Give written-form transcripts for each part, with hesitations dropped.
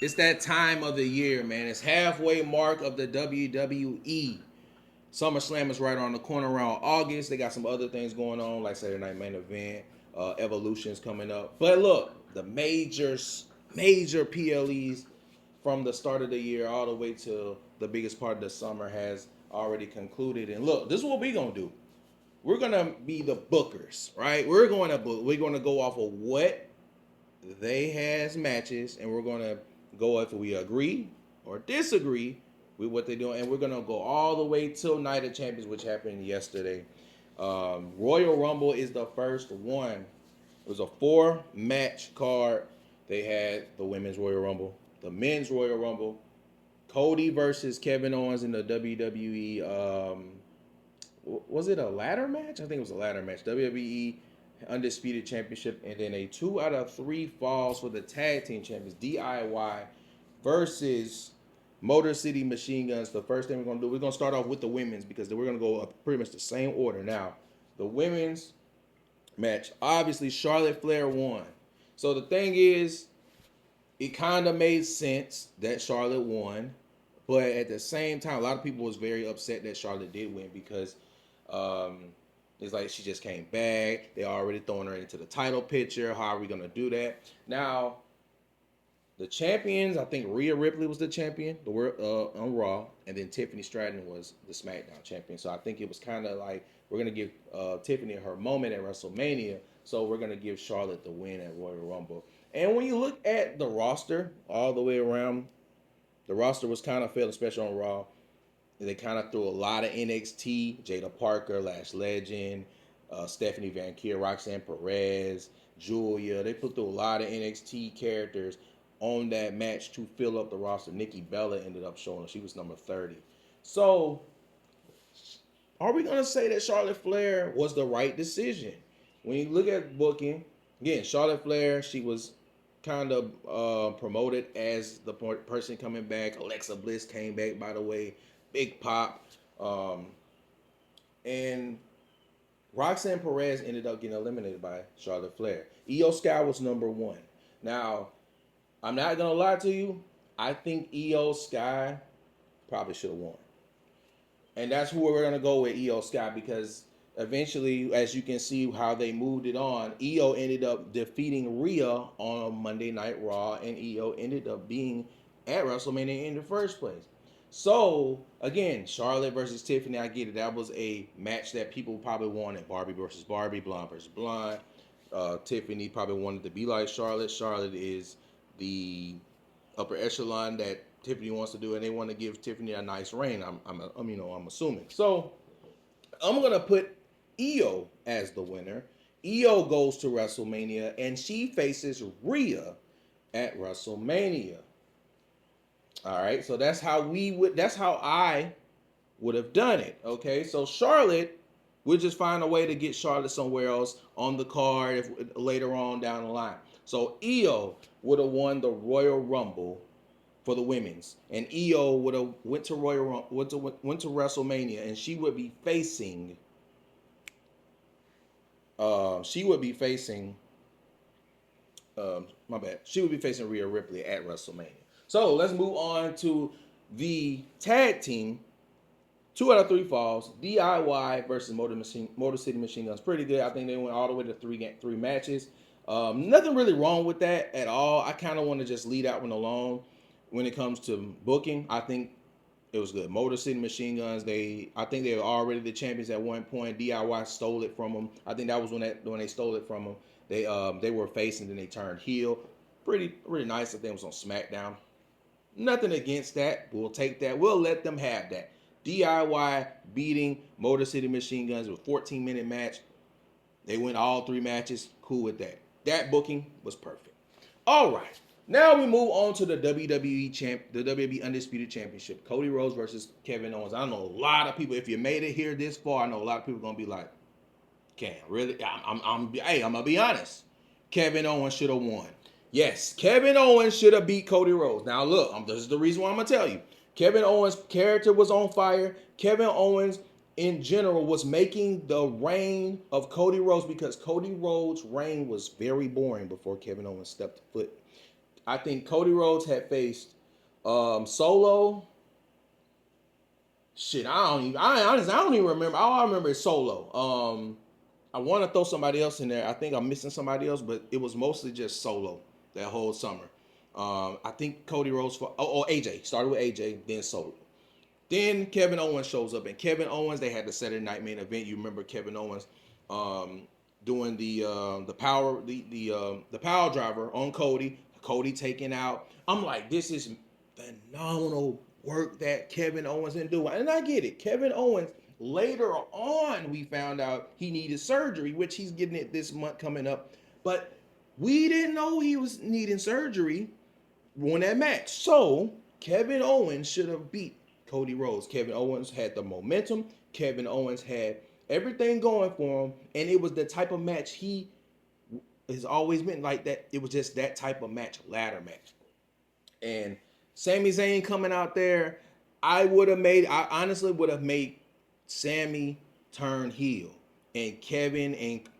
It's that time of the year, man. It's halfway mark of the WWE. SummerSlam is right on the corner around August. They got some other things going on, like Saturday Night Main Event, Evolution's coming up. But look, the major PLEs from the start of the year all the way to the biggest part of the summer has already concluded. And look, this is what we're gonna do. We're gonna be the bookers, right? We're gonna go off of what they has matches, and we're gonna go if we agree or disagree with what they're doing, and we're gonna go all the way till Night of Champions, which happened yesterday. Royal Rumble is the first one. It was a 4-match card. They had the women's Royal Rumble, the men's Royal Rumble, Cody versus Kevin Owens in the WWE. Was it a ladder match? I think it was a ladder match. WWE Undisputed Championship, and then a 2 out of 3 falls for the Tag Team Champions, DIY versus Motor City Machine Guns. The first thing we're gonna start off with the women's because we're gonna go up pretty much the same order. Now, the women's match, obviously Charlotte Flair won. So the thing is, it kind of made sense that Charlotte won, but at the same time, a lot of people was very upset that Charlotte did win because um, it's like she just came back. They already throwing her into the title picture. How are we gonna do that? Now, the champions, I think Rhea Ripley was the champion, the world on Raw, and then Tiffany Stratton was the SmackDown champion. So I think it was kind of like we're gonna give Tiffany her moment at WrestleMania, so we're gonna give Charlotte the win at Royal Rumble. And when you look at the roster all the way around, the roster was kind of failing, especially on Raw. They kind of threw a lot of NXT, Jada Parker, Lash Legend, Stephanie Van Kier, Roxanne Perez, Julia. They put through a lot of NXT characters on that match to fill up the roster. Nikki Bella ended up showing up. She was number 30. So, are we going to say that Charlotte Flair was the right decision? When you look at booking, again, Charlotte Flair, she was kind of promoted as the person coming back. Alexa Bliss came back, by the way. Big pop. And Roxanne Perez ended up getting eliminated by Charlotte Flair. Io Sky was number 1. Now, I'm not going to lie to you. I think Io Sky probably should have won. And that's who we're going to go with, Io Sky, because eventually, as you can see how they moved it on, Io ended up defeating Rhea on Monday Night Raw, and Io ended up being at WrestleMania in the first place. So, again, Charlotte versus Tiffany, I get it. That was a match that people probably wanted. Barbie versus Barbie, Blonde versus Blonde. Tiffany probably wanted to be like Charlotte. Charlotte is the upper echelon that Tiffany wants to do, and they want to give Tiffany a nice reign. I'm assuming. So I'm gonna put Io as the winner. Io goes to WrestleMania, and she faces Rhea at WrestleMania. All right, so that's how we would. That's how I would have done it. Okay, so Charlotte, we'll just find a way to get Charlotte somewhere else on the card if, later on down the line. So Io would have won the Royal Rumble for the women's, and Io would have went to WrestleMania, and she would be facing. She would be facing. My bad. She would be facing Rhea Ripley at WrestleMania. So let's move on to the tag team. 2 out of 3 falls. DIY versus Motor City Machine Guns. Pretty good. I think they went all the way to three matches. Nothing really wrong with that at all. I kind of want to just leave that one alone. When it comes to booking, I think it was good. Motor City Machine Guns. I think they were already the champions at one point. DIY stole it from them. I think that was when they stole it from them. They were facing, then they turned heel. Pretty nice. I think it was on SmackDown. Nothing against that. We'll take that. We'll let them have that. DIY beating Motor City Machine Guns with a 14-minute match. They win all 3 matches. Cool with that. That booking was perfect. All right. Now we move on to the WWE Undisputed Championship. Cody Rhodes versus Kevin Owens. I know a lot of people, if you made it here this far, I know a lot of people are going to be like, Cam, really? I'm going to be honest. Kevin Owens should have won. Yes, Kevin Owens should have beat Cody Rhodes. Now, look, this is the reason why I'm going to tell you. Kevin Owens' character was on fire. Kevin Owens, in general, was making the reign of Cody Rhodes because Cody Rhodes' reign was very boring before Kevin Owens stepped foot I think Cody Rhodes had faced Solo. Shit, I don't even remember. All I remember is Solo. I want to throw somebody else in there. I think I'm missing somebody else, but it was mostly just Solo that whole summer. I think Cody Rhodes for AJ started with AJ, then Solo. Then Kevin Owens shows up, and Kevin Owens, they had the Saturday Night Main Event. You remember Kevin Owens doing the power driver on Cody. Cody taking out. I'm like, this is phenomenal work that Kevin Owens didn't do, and I get it. Kevin Owens, later on, we found out he needed surgery, which he's getting it this month coming up, but we didn't know he was needing surgery when that match. So Kevin Owens should have beat Cody Rhodes. Kevin Owens had the momentum. Kevin Owens had everything going for him, and it was the type of match he has always been like that. It was just that type of match, ladder match. And Sami Zayn coming out there, I honestly would have made Sami turn heel, and Kevin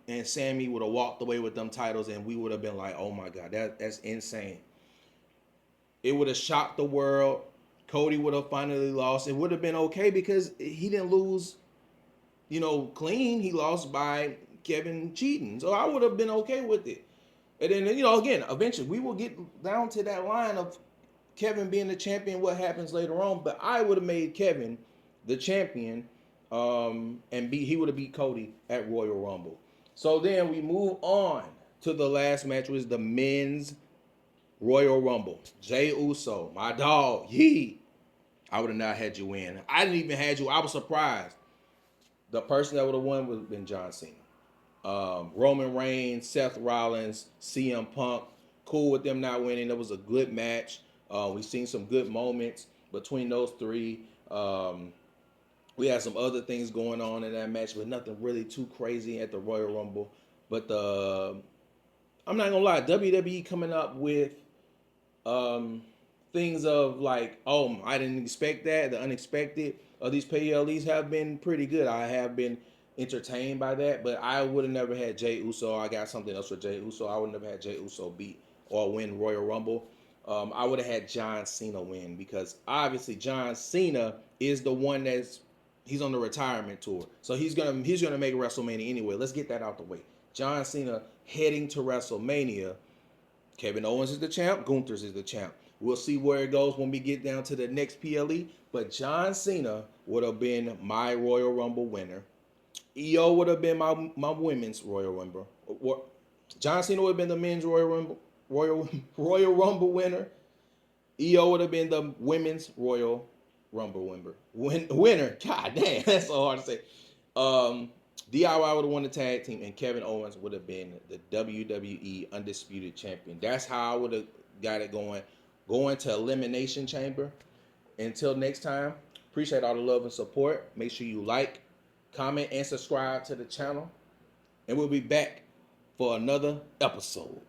and Sami would have walked away with them titles, and we would have been like, oh my God, that's insane. It would have shocked the world. Cody would have finally lost. It would have been okay because he didn't lose, clean. He lost by Kevin cheating. So I would have been okay with it. And then, again, eventually we will get down to that line of Kevin being the champion, what happens later on. But I would have made Kevin the champion, and he would have beat Cody at Royal Rumble. So then we move on to the last match, which was the men's Royal Rumble. Jey Uso, my dog, I would have not had you win. I didn't even had you. I was surprised. The person that would have won would have been John Cena. Roman Reigns, Seth Rollins, CM Punk. Cool with them not winning. It was a good match. We've seen some good moments between those three. We had some other things going on in that match, but nothing really too crazy at the Royal Rumble. But I'm not gonna lie, WWE coming up with things of like, oh, I didn't expect that. The unexpected of these PLEs have been pretty good. I have been entertained by that, but I would have never had Jey Uso. I got something else for Jey Uso. I would never had Jey Uso beat or win Royal Rumble. I would have had John Cena win because obviously John Cena is the one he's on the retirement tour, so he's gonna make WrestleMania anyway. Let's get that out the way. John Cena heading to WrestleMania. Kevin Owens is the champ. Gunther's is the champ. We'll see where it goes when we get down to the next PLE. But John Cena would have been my Royal Rumble winner. EO would have been my women's Royal Rumble. John Cena would have been the men's Royal Rumble winner. EO would have been the women's Royal Rumble winner. God damn, that's so hard to say. DIY would have won the tag team, and Kevin Owens would have been the WWE Undisputed Champion. That's how I would have got it going to Elimination Chamber. Until next time, appreciate all the love and support. Make sure you like, comment, and subscribe to the channel. And we'll be back for another episode.